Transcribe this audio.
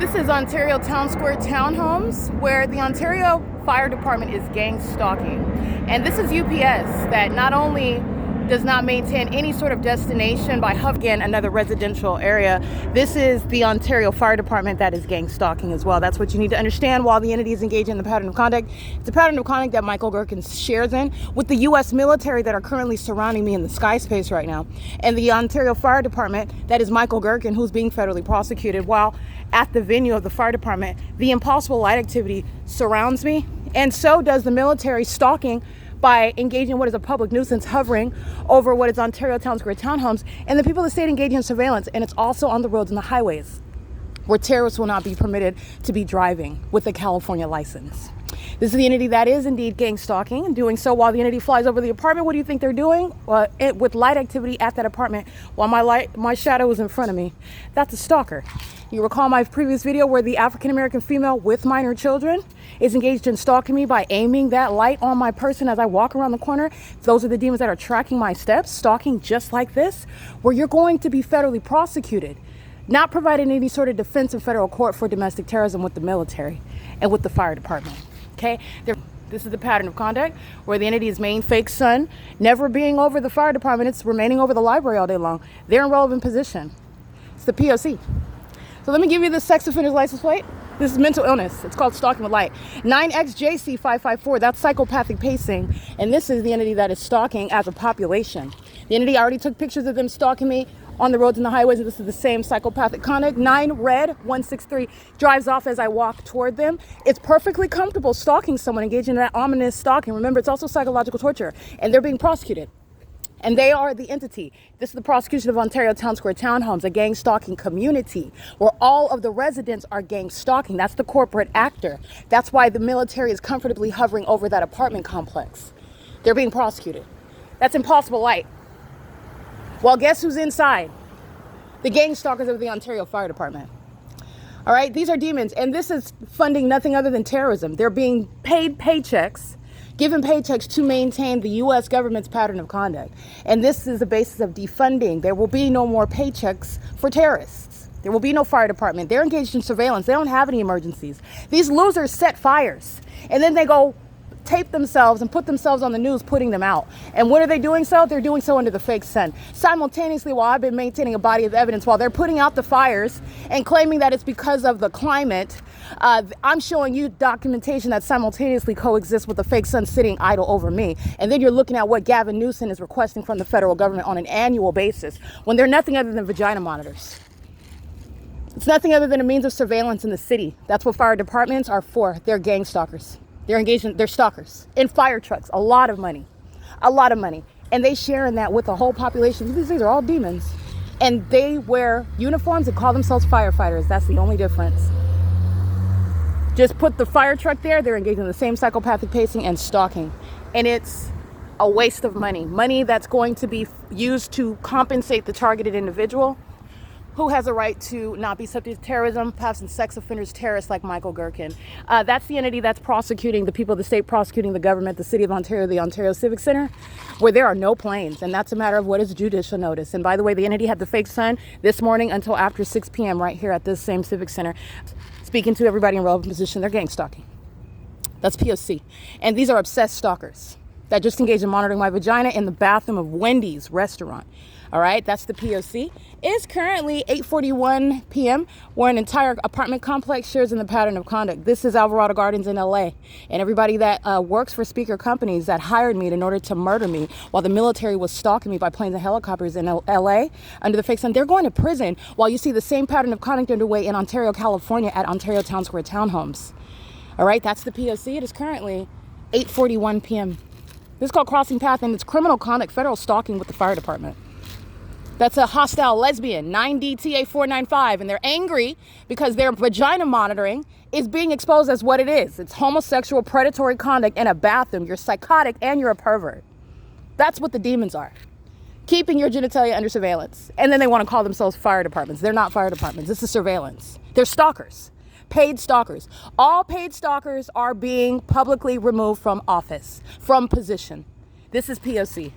This is Ontario Town Square Townhomes, where the Ontario Fire Department is gang stalking. And this is UPS that not only does not maintain any sort of destination by hovering another residential area. This is the Ontario Fire Department that is gang stalking as well. That's what you need to understand while the entity is engaged in the pattern of conduct. It's a pattern of conduct that Michael Gherkin shares in with the U.S. military that are currently surrounding me in the sky space right now. And the Ontario Fire Department, that is Michael Gherkin, who's being federally prosecuted, while at the venue of the fire department, the impossible light activity surrounds me. And so does the military stalking by engaging in what is a public nuisance, hovering over what is Ontario Town Square Townhomes, and the people of the state engage in surveillance. And it's also on the roads and the highways where terrorists will not be permitted to be driving with a California license. This is the entity that is indeed gang stalking, and doing so while the entity flies over the apartment. What do you think they're doing? With light activity at that apartment while my shadow is in front of me. That's a stalker. You recall my previous video where the African-American female with minor children is engaged in stalking me by aiming that light on my person as I walk around the corner. Those are the demons that are tracking my steps, stalking just like this, where you're going to be federally prosecuted, not providing any sort of defense in federal court for domestic terrorism with the military and with the fire department. Okay? This is the pattern of conduct where the entity's main fake son, never being over the fire department, it's remaining over the library all day long. They're in relevant position. It's the P.O.C. So let me give you the sex offender's license plate. This is mental illness. It's called stalking with light. 9XJC554, that's psychopathic pacing. And this is the entity that is stalking as a population. The entity already took pictures of them stalking me on the roads and the highways, and this is the same psychopathic conduct. 9RED163 drives off as I walk toward them. It's perfectly comfortable stalking someone, engaging in that ominous stalking. Remember, it's also psychological torture, and they're being prosecuted. And they are the entity. This is the prosecution of Ontario Town Square Townhomes, a gang stalking community where all of the residents are gang stalking. That's the corporate actor. That's why the military is comfortably hovering over that apartment complex. They're being prosecuted. That's impossible light. Well, guess who's inside? The gang stalkers of the Ontario Fire Department. All right, these are demons, and this is funding nothing other than terrorism. They're being paid paychecks, given paychecks to maintain the U.S. government's pattern of conduct. And this is the basis of defunding. There will be no more paychecks for terrorists. There will be no fire department. They're engaged in surveillance. They don't have any emergencies. These losers set fires, and then they go tape themselves and put themselves on the news putting them out. And when are they doing so? They're doing so under the fake sun. Simultaneously, while I've been maintaining a body of evidence, while they're putting out the fires and claiming that it's because of the climate, I'm showing you documentation that simultaneously coexists with the fake sun sitting idle over me. And then you're looking at what Gavin Newsom is requesting from the federal government on an annual basis when they're nothing other than vagina monitors. It's nothing other than a means of surveillance in the city. That's what fire departments are for. They're gang stalkers. They're engaged in, they're stalkers in fire trucks. A lot of money. And they share in that with the whole population. These are all demons. And they wear uniforms and call themselves firefighters. That's the only difference. Just put the fire truck there. They're engaged in the same psychopathic pacing and stalking. And it's a waste of money. Money that's going to be used to compensate the targeted individual who has a right to not be subject to terrorism, perhaps in sex offenders, terrorists like Michael Gherkin. That's the entity that's prosecuting the people of the state, prosecuting the government, the city of Ontario, the Ontario Civic Center, where there are no planes. And that's a matter of what is judicial notice. And by the way, the entity had the fake sun this morning until after 6 p.m. right here at this same Civic Center, speaking to everybody in relevant position. They're gang stalking. That's P.O.C. And these are obsessed stalkers that just engage in monitoring my vagina in the bathroom of Wendy's restaurant. All right, that's the P.O.C. It's currently 8:41 p.m. where an entire apartment complex shares in the pattern of conduct. This is Alvarado Gardens in L.A. And everybody that works for speaker companies that hired me in order to murder me while the military was stalking me by planes and helicopters in L.A. under the fake sun, they're going to prison while you see the same pattern of conduct underway in Ontario, California at Ontario Town Square Townhomes. All right, that's the P.O.C. It is currently 8:41 p.m. This is called crossing path, and it's criminal conduct, federal stalking with the fire department. That's a hostile lesbian, 9DTA495, and they're angry because their vagina monitoring is being exposed as what it is. It's homosexual predatory conduct in a bathroom. You're psychotic and you're a pervert. That's what the demons are. Keeping your genitalia under surveillance. And then they want to call themselves fire departments. They're not fire departments. This is surveillance. They're stalkers. Paid stalkers. All paid stalkers are being publicly removed from office, from position. This is P.O.C.